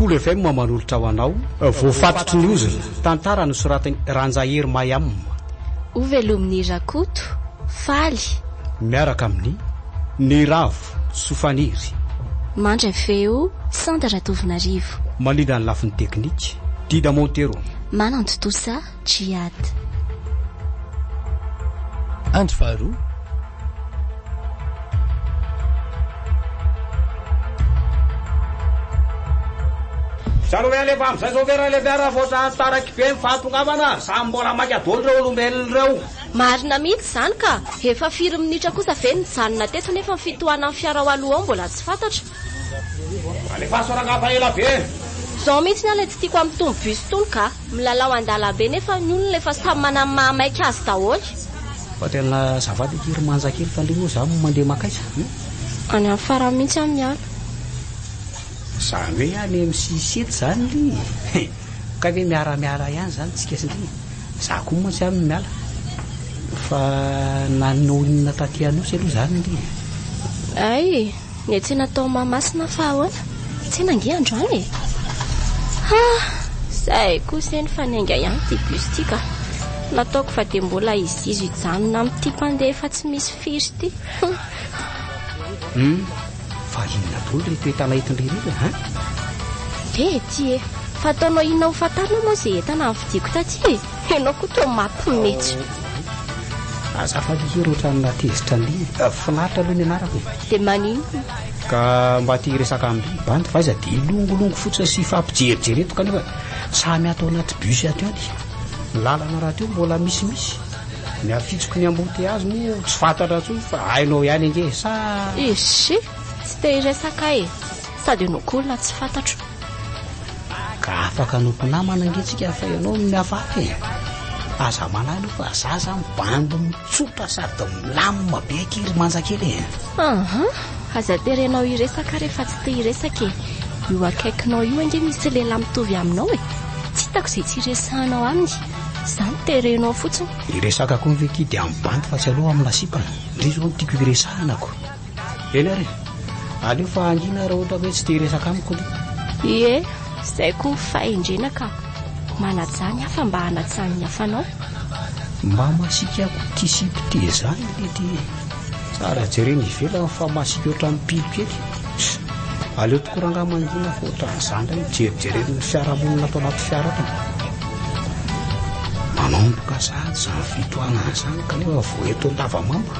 Cool FM manolotra ho anao voafatotry ny ozona tantara nosoratany Ranjahery Mayam Ovelomin'ny Rakoto Faly miaraka amin'ny Niravo Sofaniry Mandra feo Sandra Tovinarivo malinda ny lafiny teknika Dida Montero Mananto Tosa Djiad Andro faharoa Zaro le pam sa sovera le vera vosa taraky be fatongavana sa mbola makadolo reo olombelona reo marina mihitsy zany ka efa 4 minitra kosa ve nijanona teto nefa ny fitohanany fiara ho aloha mbola tsy fantatra ale fahasorangapa ela be zao mihitsy ny ala tsy tiako amin'ny tombo bus tony ka milalao andalabe nefa ny olona efa samy manana mahamaiky azy daholo fa tena zavady kiry manjakely tandrimo za mandeha makaisa any amin'ny fara mihitsy amin'ny ala zany hoe any amin'ny sisety zany ly ka hoe miara-miara ihany zany tsika sindry za koa moa tsy amin'ny miala fa nanao inona taty anosy aloha zany ly ay ny tsy natao mamasina fa ahoana tsy nangia androany zay kosa ny fanainga ihany ty bus ty ka nataoko fa dia mbola izy hijanona amin'ity mpandeha efa tsy misy firy ty fa inona dolo reto entana etin-dririra ty fa ataonao inona ho fantarina moa zay entana ny vidiko taty ianao koa toa mampimetsy azafady kely ohatrany natezitra ny finaritra aloha ny anarako dia manino ka mba ty resaka amin'ny bandy fa iza dia ilongolongo fotsiny sy fampijerijereto kanefa samy atao anaty bus ato any ny lalana raha teo mbola misimisy ny afitsoko ny ambote azy moa tsy fantatra tso fa hainao ihany ange sa isy tsy te hiresaka sady anao koa olona tsy fantatro ka afaka nomponamana angetsika fa ianao miafaka aza manahy aloha fa zaza mibandy mitsotra sady milamina be kiry manjakely aza terenao hiresaka rehefa tsy te hiresaka io akaikinao io ange misy lehilahy mitovy aminao tsy hitako izay tsy hiresahanao aminy zany terenao fotsiny hiresaka koa mivekidy amin'ny bandy fa tsy aloha amin'ny lasipana ndry zao tiako hiresahanako eny ary aleo fa angina raha ohatra hoe tsy te hiresaka amiko ie zay koa mifahendrena ka manajany afa mba hanatsaniny hafanao mba masikyako tisipite zany lety tsara jereny ivela fa masiky oatra amin'ny pilo kely aleo tokoa ranga mangina fa ohatran'izany ra mijerijereny ny fiarahamonina atao anaty fiara tany manomboka sady zany fitoana zany kanefa voeto lavamamba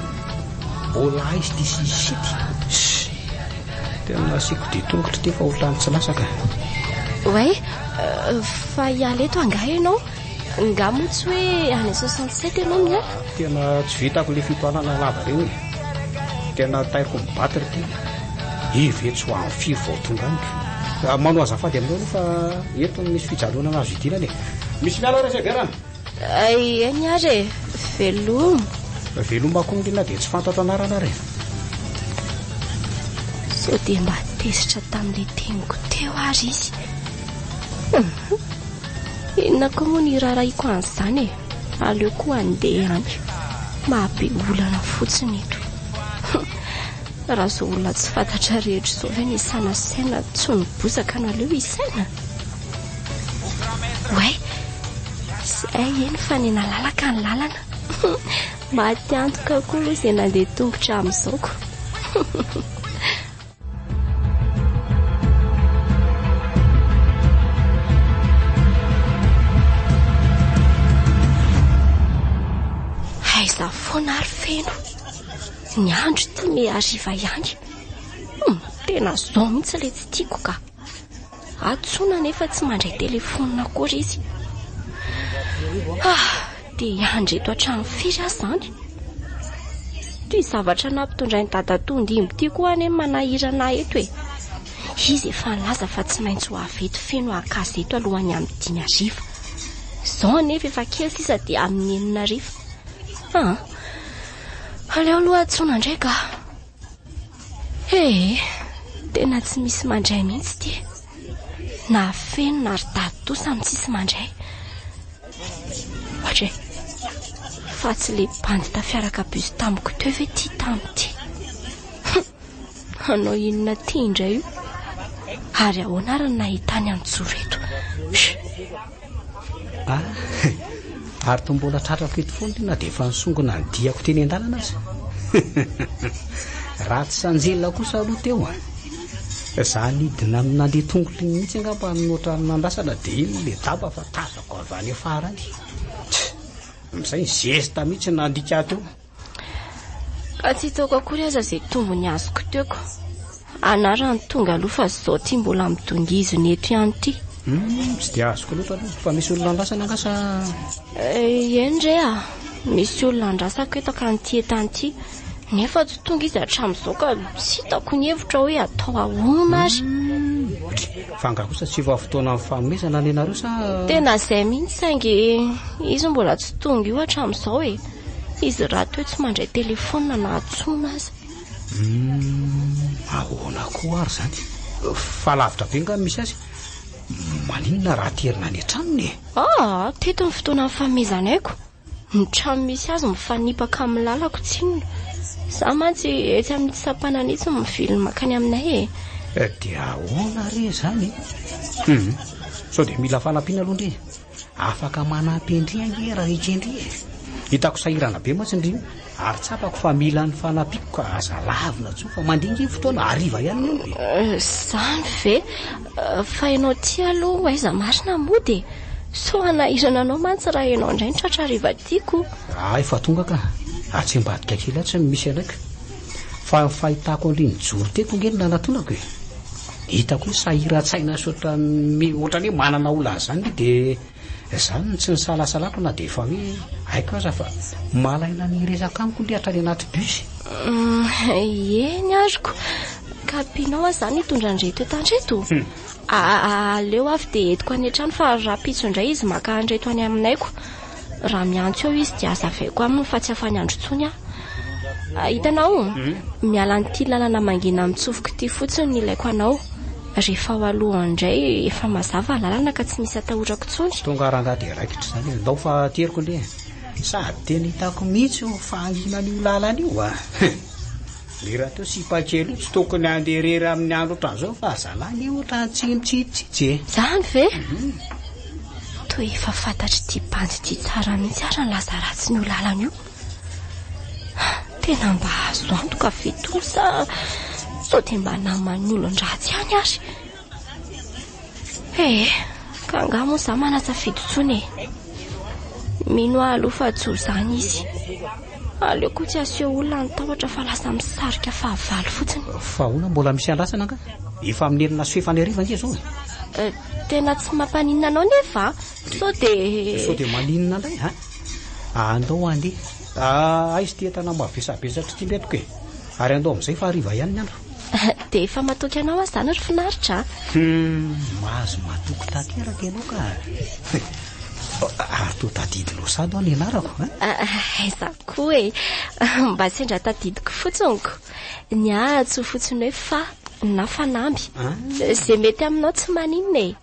mbola izy ty sisity tena asiako dia tongotra ty fa ohatrany tsy lasaka way fa hiala eto angaha ianao nga moa tsy hoe any 67 ianao miala tena tsy vitako le fitoanana lava reny tena taiko mibatry ty ivetsy ho amin'ny 4 vao tonga any manao azafady aminao aloha fa eto misy fijalona anazy vidina le misy miala reseverana eny ary veloma konglina dia tsy fantatra anarana re sao dia mba tezitra tamin'le teniko teo ary izy inona koa moa ny raraiko an'izany aleo koa andeha any mahabe olana fotsiny eto raha zao olona tsy fantatra rehetra zao ve ny isanasaina tsy nibozaka naleo isaina way zay eny fa ny nalalaka ny lalana maty antoka koa aloha izay nandeha tongotra amin'izao aiza foana ary feno ny andro ty mihariva ihany tena zao mihitsy le tsy tiako ka atsona nefa tsy mandray telefonina akory izy dia andro eto hatrany firy azy zany ty zavatra nampitondrainy dadatondy ty koa any manahirana eto izy efa nilaza fa tsy maintsy ho aveto feno akazy eto alohany amin'ny 10 ariva zao nefa efa kely sisa dia amin'ny 9 ariva aleo aloha atsona ndraika tena tsy misy mandray mihitsy ty na feno na ry dadosa amin'ny tsisy mandray ohatra fa tsy le bandy tafiaraka bus tamiko teo ve ty tamity anao inona ty indray io ary ahoana ary nahitany amin'ny joreto. Ary to mbola tratrako eto foana na dia efa nisongona ny diako teny an-dalana azy. Ratsy sanjelina kosa aloha teo za nidina nandeha tongotry mihitsy angamba notra nandrasana dia iny le daba fa tazako avy any afarany. Amin'izay ny zesta mihitsy nandika teo. Ka tsy hitako akory aza izay tombony azoko teoko. Anarany tonga aloha fa zao ty mbola midongiziny eto ihany ty. Tsy dia azoko loatra aloha fa misy olona andrasana angasa. Endre misy olona andrasako eto ka nyty etany ty. Nefa tsy tonga izy hatramin'izao ka tsy hitako ny hevitra hoe atao ahoana ary. Fanga kosa tsy efa fotoana amin'ny fanomezana ny anareo sa? Tena izay mihitsy saingy izy mbola tsy tonga io hatramin'izao e. Izy raha toe tsy mandray telefona na atsoina azy. Ahoana koa ary zany? Fa lavitra be nga misy azy. Maninona raha terina ny tranony? Teto ny fotoana amin'ny fanomezana aiko. Ny trano misy azy mifanipaka amin'ny lalako tsinona. Za mantsy etsy amin'ny tsampanana itsy mivily makany aminay e. Dia ahoana re zany? Sao dia mila fanampiana aloha ndre. Afaka manampy indri ange raha hitendri. Hitako sahirana be mantsy indri. Ary tsapako fa mila ny fanampiako ka aza lavina tso fa mandingy fotoana hariva ihany io. Zany ve? Fa ianao ty aloha aiza marina mody. So anahirana anao mantsy raha ianao indray ny tratra hariva tiako. Efa tonga ka. Tsy mbadika kely tsy misy anaika. Fa fahitako an'ireny joro teto ngeny nanatonako e. Hitako hoe sahira-tsaina sotra ohatrany hoe manana olana zany dia zany tsy nisalasalako na dia efa hoe haiko aza fa malaina ny resaka amiko le hatrany anaty bus. Eny azoko. Ka pinao zany hitondra andreto etandreto. Aleo avy dia etiko any an-trano fa raha pitso indray izy maka andreto any aminaiko. Raha miantso eo izy dia azavaiko aminy fa tsy afany andro tsony hitanao miala n'ity lalana mangina mitsofoka ity fotsiny ny ilaiko anao. Rehefa ao aloha indray efa mazava lalana ka tsy misy atahorako tsony. Tonga raha dia raikitra zany ndao fa teriko le sady tena hitako mihitsy fa anginan'io lalana io le raha teo sipakely tsy tokony handeha amin'ny andro ohatran'izao fa zalany ohatra tsy mitsitsitsy. Zany ve? To efa fantatry ty bandy ty tsara mihitsy ary ny laza ratsy ny lalana io. Tena mba azo antoka fetolo sa sao dia mba namany olon-dratsy ihany ary. Ka angah moa za manatsafidy tsony e. Mino aloha fa tso zany izy. Aleoko tsy aseho olona ny tahotra fa lasa misarika fahavalo fotsiny. Fa hoana mbola misy andrasana nga? Efa amin'ny elina sy faneriva nge zao. Tena tsy mampaninina anao nefa. Sao dia maninina indray andao andeha. Aizy ty entana mavesabesatra ty mbetiko e. Ary andao amin'izay fa hariva ihany ny andro. Dia efa matoky anao azy zany ry finaritra. Mahazo matoky tanteraka ianao ka. Ary to tadidy losado any anarako. Aiza koa e. Mba sendra tadidiko fotsiny. Ny atso fotsiny hoe fa na fanamby. Izay mety aminao tsy maninona e.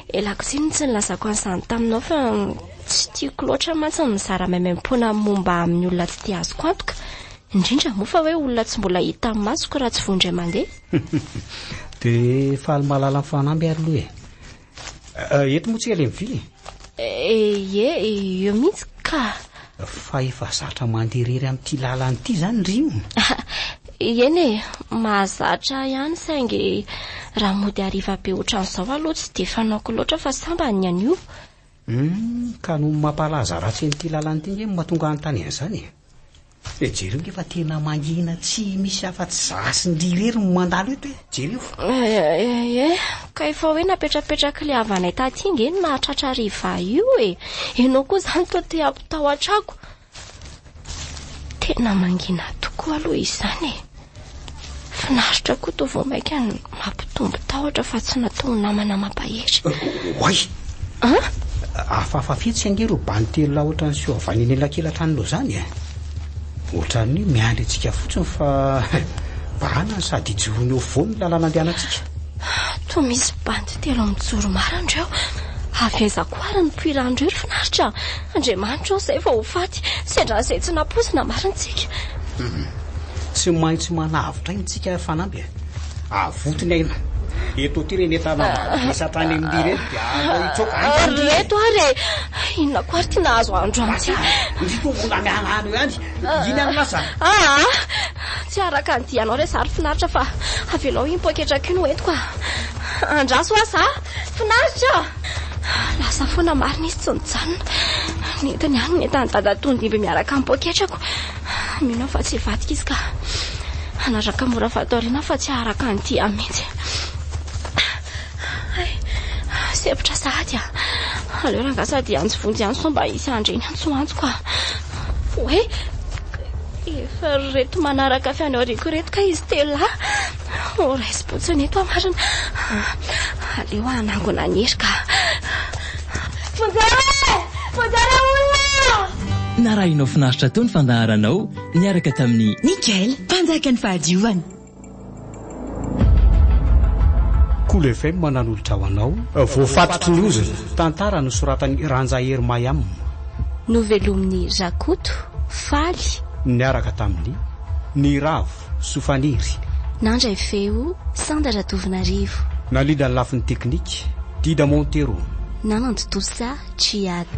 Elako tsiny tsy nilazako an'izany taminao fa tsy tiako loatra mantsy mizara maimaimpona momba amin'ny olona tsy tia azoko antoka. Indrindra moa fa hoe olona tsy mbola hita amin'ny masoko raha tsy vondray mandeha. Dia faly malala amin'ny fanamby ary loha e. Eto moa tsy ela mivily. Eo mihitsy ka. Fa efa zatra manderery amin'ity lalana ity zany ry io. Eny e, mahazatra ihany saingy raha mody hariva be ohatran'izao aloha tsy dia fanaoko loatra fa samba ny an'io. Ka no mampalaza ratsy an'ity lalana ity nge mahatonga anontany an'izany e. Jereo ngefa tena mangina tsy misy afa-tsy zasy ny rirery no mandalo eto e. Jereo. Ka efa hoe napetrapetraka le havanay taty nge no nahatratra riva io e. Ianao koa zany to te ampitahoatrako. Tena mangina tokoa aloha izany e. Finaritra koa to vao maika mampitombo tahotra fa tsy natao namana mampahery. Oay. Afafa fetsy angero bany telo la ohatran'ny sy avany ny elakelan-trano loha zany e. Ohatran'ny miandry antsika fotsiny fa bana sady ijorony eo foany lalana andehanantsika. To misy bandy telo mijoro marandreo. Avy aiza koa ary ny poirandreo ry finaritra. Andriamanitra izay vao ho faty. Sendra izay tsy naposina marintsika. Tsy maintsy manavitra iny tsika fanamby. Avotiny aina. eto ty renetana masatany amin'ny reto dia reto ary inona koa ary ty nahazo andro amitsy ndritombola mianano ihany iny any lasa tsy araka ny dianao re sary finaritra fa avelao iny poketraka iny hoentiko andraso asa finaritra lasa foana marina izy tsy nijanona nentany any netany dadatondimby miaraka amin'ny poketrako mino fa tsy vadika izy ka anaraka mora fatoriana fa tsy araka ny dia mihitsy sevitra sady aleo rangasady anjovonjy any somba isy andreny antsoantsoka hoe efa reto manaraka avy any aoriako reto ka izy telo raisy botsiny eto amarina aleo anangona nyerika fonjara olona narahinao finaritra tao ny fandaharanao niaraka tamin'ny Nickel mpanjaka ny fahadiovana Cool FM manan'olotra ho anao voafatotry ny oziny tantara no soratany Ranjahery Mayam novelomin'ny Rakoto Faly niaraka tamin'ny Niravo Sofaniry nandray feo Sandra Tovinarivo nalida ny lafin'ny teknika Dida Montero Nanando Tosa Triad